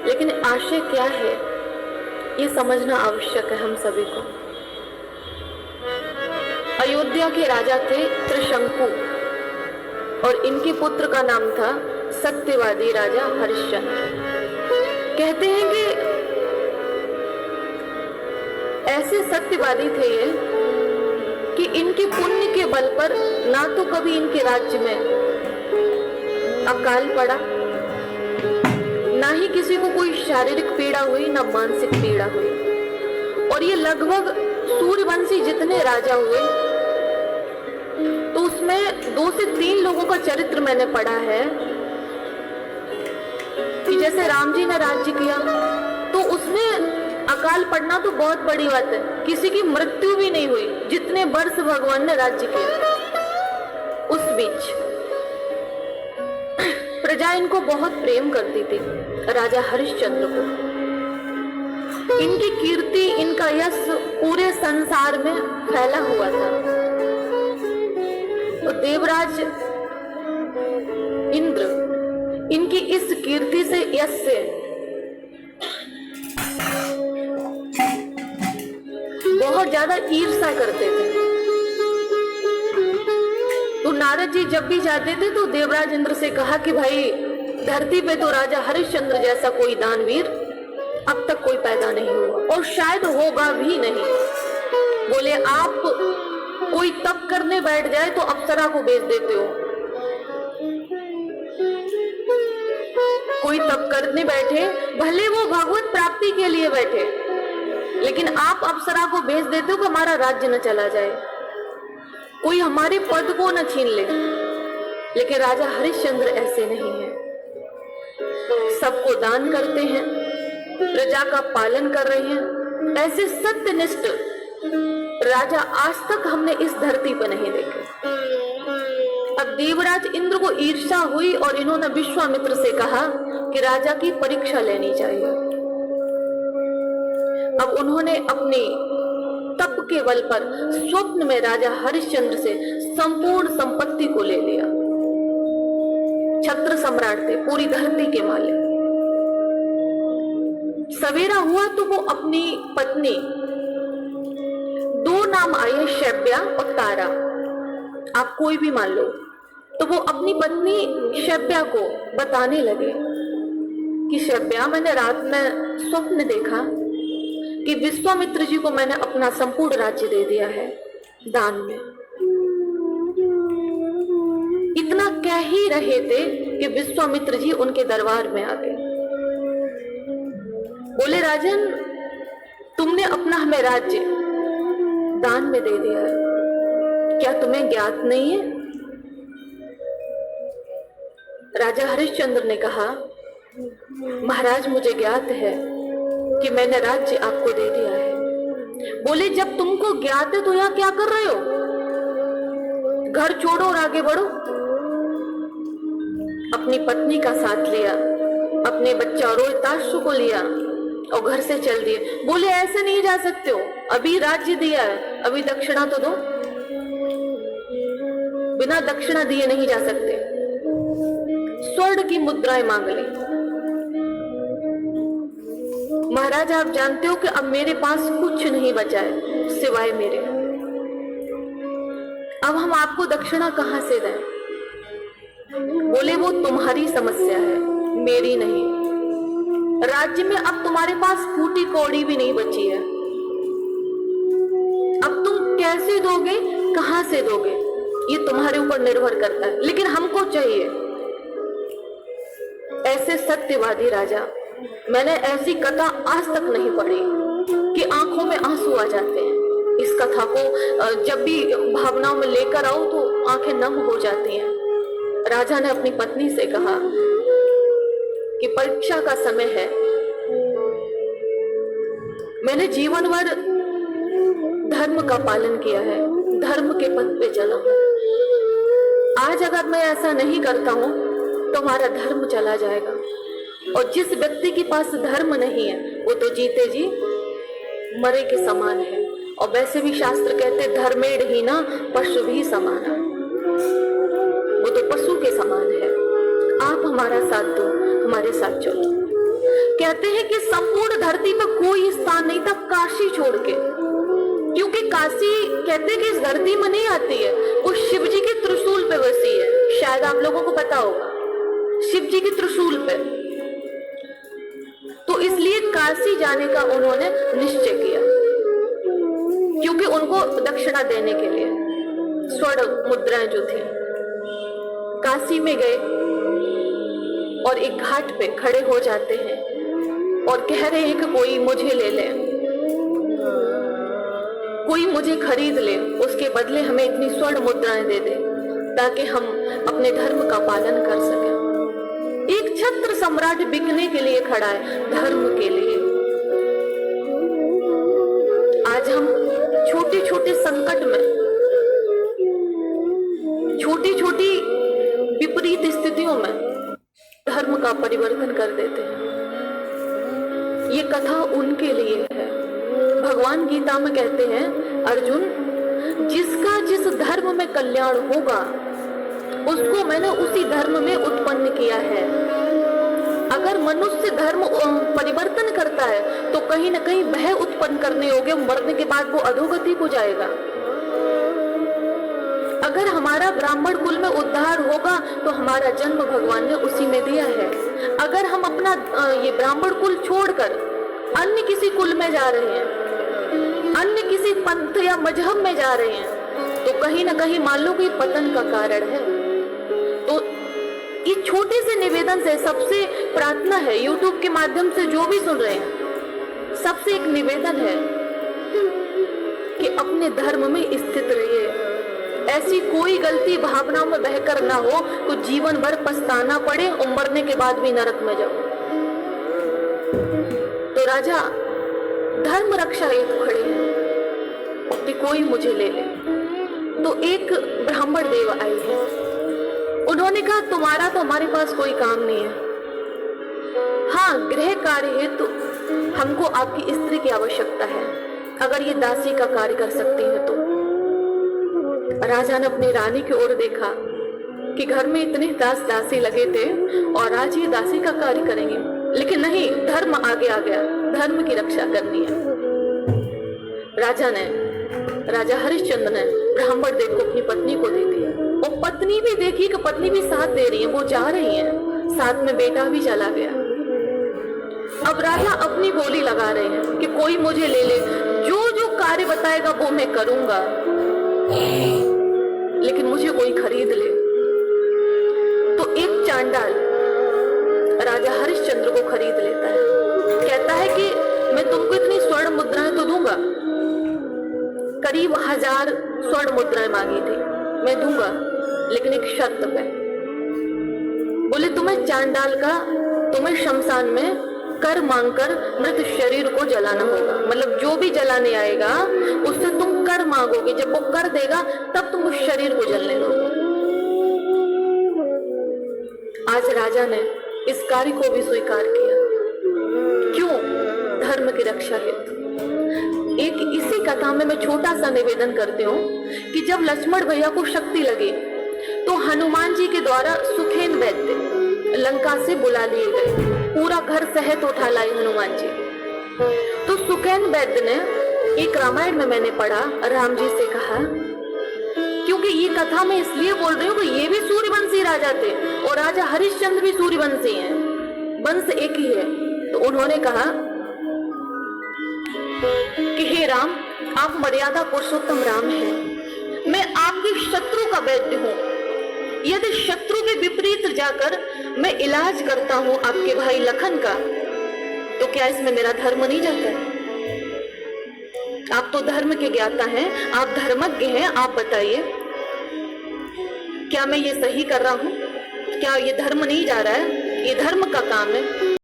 लेकिन आशय क्या है ये समझना आवश्यक है हम सभी को। अयोध्या के राजा थे त्रिशंकु और इनके पुत्र का नाम था सत्यवादी राजा हरिश्चंद्र। कहते हैं कि ऐसे सत्यवादी थे ये कि इनके पुण्य के बल पर ना तो कभी इनके राज्य में अकाल पड़ा, ना ही किसी को कोई शारीरिक पीड़ा हुई, ना मानसिक पीड़ा हुई। और ये लगभग सूर्यवंशी जितने राजा हुए तो उसमें 2 से 3 लोगों का चरित्र मैंने पढ़ा है कि जैसे राम जी ने राज्य किया तो उसमें अकाल पड़ना तो बहुत बड़ी बात है, किसी की मृत्यु भी नहीं हुई जितने वर्ष भगवान ने राज्य किया। उस बीच प्रजा इनको बहुत प्रेम करती थी, राजा हरिश्चंद्र को। इनकी कीर्ति, इनका यश पूरे संसार में फैला हुआ था। तो देवराज इंद्र इनकी इस कीर्ति से, यश से बहुत ज्यादा ईर्ष्या करते थे। तो नारद जी जब भी जाते थे तो देवराज इंद्र से कहा कि भाई धरती पे तो राजा हरिश्चंद्र जैसा कोई दानवीर अब तक कोई पैदा नहीं हुआ और शायद होगा भी नहीं। बोले आप कोई तप करने बैठ जाए तो अप्सरा को भेज देते हो, कोई तप करने बैठे भले वो भगवत प्राप्ति के लिए बैठे, लेकिन आप अप्सरा को भेज देते हो कि हमारा राज्य न चला जाए, कोई हमारे पद को न छीन ले। लेकिन राजा हरिश्चंद्र ऐसे नहीं है, सबको दान करते हैं, प्रजा का पालन कर रहे हैं। ऐसे सत्यनिष्ठ राजा आज तक हमने इस धरती पर नहीं देखे। अब देवराज इंद्र को ईर्ष्या हुई और इन्होंने विश्वामित्र से कहा कि राजा की परीक्षा लेनी चाहिए। अब उन्होंने अपने तप के बल पर स्वप्न में राजा हरिश्चंद्र से संपूर्ण संपत्ति को ले लिया। छत्र सम्राट थे, पूरी धरती के मालिक। सवेरा हुआ तो वो अपनी पत्नी, 2 नाम आए, शैब्या और तारा, आप कोई भी मान लो, तो वो अपनी पत्नी शैब्या को बताने लगे कि शैब्या, मैंने रात में स्वप्न देखा कि विश्वामित्र जी को मैंने अपना संपूर्ण राज्य दे दिया है दान में। इतना कह ही रहे थे कि विश्वामित्र जी उनके दरबार में आ गए। बोले राजन, तुमने अपना हमें राज्य दान में दे दिया है, क्या तुम्हें ज्ञात नहीं है? राजा हरिश्चंद्र ने कहा, महाराज मुझे ज्ञात है कि मैंने राज्य आपको दे दिया है। बोले जब तुमको ज्ञात है तो यहां क्या कर रहे हो? घर छोड़ो और आगे बढ़ो। अपनी पत्नी का साथ लिया, अपने बच्चा रोहिताश्व को लिया और घर से चल दिए। बोले ऐसे नहीं जा सकते हो, अभी राज्य दिया है, अभी दक्षिणा तो दो, बिना दक्षिणा दिए नहीं जा सकते। स्वर्ण की मुद्राएं मांग ली। महाराज आप जानते हो कि अब मेरे पास कुछ नहीं बचा है सिवाय मेरे, अब हम आपको दक्षिणा कहां से दें? बोले वो तुम्हारी समस्या है, मेरी नहीं। राज्य में अब तुम्हारे पास फूटी कौड़ी भी नहीं बची है, अब तुम कैसे दोगे, कहां से दोगे, ये तुम्हारे ऊपर निर्भर करता है, लेकिन हमको चाहिए। ऐसे सत्यवादी राजा, मैंने ऐसी कथा आज तक नहीं पढ़ी कि आंखों में आंसू आ जाते हैं। इस कथा को जब भी भावनाओं में लेकर आओ तो आंखें नम हो जाती हैं। राजा ने अपनी पत्नी से कहा कि परीक्षा का समय है, मैंने जीवन भर धर्म का पालन किया है, धर्म के पथ पे चला हूं। आज अगर मैं ऐसा नहीं करता हूं तो हमारा धर्म चला जाएगा, और जिस व्यक्ति के पास धर्म नहीं है वो तो जीते जी मरे के समान है। और वैसे भी शास्त्र कहते धर्मेण ही ना पशु भी समान है, वो तो पशु के समान है। आप हमारा साथ दो, हमारे साथ चलो। कहते हैं कि संपूर्ण धरती में कोई स्थान नहीं था काशी छोड़ के, क्योंकि काशी कहते हैं कि इस धरती में नहीं आती है, वो शिव जी के त्रिशूल पे बसी है। शायद आप लोगों को पता होगा, शिव जी के त्रिशूल पे। तो इसलिए काशी जाने का उन्होंने निश्चय किया, क्योंकि उनको दक्षिणा देने के लिए स्वर्ण मुद्राएं जो थी। काशी में गए और एक घाट पे खड़े हो जाते हैं और कह रहे हैं कि कोई मुझे ले ले, कोई मुझे खरीद ले, उसके बदले हमें इतनी स्वर्ण मुद्राएं दे दे ताकि हम अपने धर्म का पालन कर सकें। एक छत्र सम्राट बिकने के लिए खड़ा है, धर्म के लिए। आज हम छोटे छोटे संकट में, छोटी छोटी विपरीत स्थितियों में धर्म का परिवर्तन कर देते हैं। ये कथा उनके लिए है। भगवान गीता में कहते हैं, अर्जुन, जिसका जिस धर्म में कल्याण होगा उसको मैंने उसी धर्म में उत्पन्न किया है। अगर मनुष्य धर्म परिवर्तन करता है तो कहीं ना कहीं वह उत्पन्न करने योग्य, मरने के बाद वो अधोगति को जाएगा। अगर हमारा ब्राह्मण कुल में उद्धार होगा तो हमारा जन्म भगवान ने उसी में दिया है। अगर हम अपना ये ब्राह्मण कुल छोड़कर अन्य किसी कुल में जा रहे हैं, अन्य किसी पंथ या मजहब में जा रहे हैं, तो कहीं ना कहीं मान लो कि पतन का कारण है। तो इस छोटे से निवेदन से सबसे प्रार्थना है, यूट्यूब के माध्यम से जो भी सुन रहे हैं, सबसे एक निवेदन है कि अपने धर्म में स्थित रहिए। ऐसी कोई गलती भावनाओं में बहकर ना हो तो जीवन भर पछताना पड़े और मरने के बाद भी नरक में जाओ। तो राजा धर्म रक्षा हेतु खड़े हैं कि कोई मुझे ले ले। तो एक ब्राह्मण देव आए हैं, उन्होंने कहा, तुम्हारा तो हमारे पास कोई काम नहीं है, हाँ गृह कार्य हेतु हमको आपकी स्त्री की आवश्यकता है, अगर ये दासी का कार्य कर सकती है तो। राजा ने अपनी रानी की ओर देखा कि घर में इतने दास दासी लगे थे और आज ये दासी का कार्य करेंगे, लेकिन नहीं, धर्म आगे आ गया, धर्म की रक्षा करनी है। राजा हरिश्चंद्र ने ब्राह्मण देव को अपनी पत्नी को दे दिया, और पत्नी भी देखी कि पत्नी भी साथ दे रही है, वो जा रही है, साथ में बेटा भी चला गया। अब राजा अपनी बोली लगा रहे हैं कि कोई मुझे ले ले, जो जो कार्य बताएगा वो मैं करूंगा, लेकिन मुझे कोई खरीद ले। तो एक चांडाल राजा हरिश्चंद्र को खरीद लेता है, कहता है कि मैं तुमको इतनी स्वर्ण मुद्राएं तो दूंगा, करीब 1000 स्वर्ण मुद्राएं मांगी थी, मैं दूंगा, लेकिन एक शर्त पे। बोले तुम्हें चांडाल का, तुम्हें शमशान में कर मांगकर मृत शरीर को जलाना होगा, मतलब जो भी जलाने आएगा उससे तुम कर मांगोगे, जब वो कर देगा तब तुम उस शरीर को जलने दोगे। आज राजा ने इस कार्य को भी स्वीकार किया, क्यों? धर्म की रक्षा हेतु। एक इसी कथा में मैं छोटा सा निवेदन करती हूँ कि जब लक्ष्मण भैया को शक्ति लगी तो हनुमान जी के द्वारा सुखेन वैद्य लंका से बुला लिए गए, पूरा घर सहित उठा लाए हनुमान जी। तो सुखेन वैद्य ने, एक रामायण में मैंने पढ़ा, राम जी से कहा, क्योंकि ये कथा मैं इसलिए बोल रही हूँ कि ये भी सूर्यवंशी राजा थे और राजा हरिश्चंद्र भी सूर्यवंशी हैं, वंश एक ही है। तो उन्होंने कहा कि हे राम, आप मर्यादा पुरुषोत्तम राम हैं, मैं आपके शत्रु का वैद्य हूँ, यदि शत्रु के विपरीत जाकर मैं इलाज करता हूँ आपके भाई लखन का, तो क्या इसमें मेरा धर्म नहीं जाता है? आप तो धर्म के ज्ञाता हैं, आप धर्मज्ञ हैं, आप बताइए क्या मैं ये सही कर रहा हूँ? क्या ये धर्म नहीं जा रहा है? ये धर्म का काम है।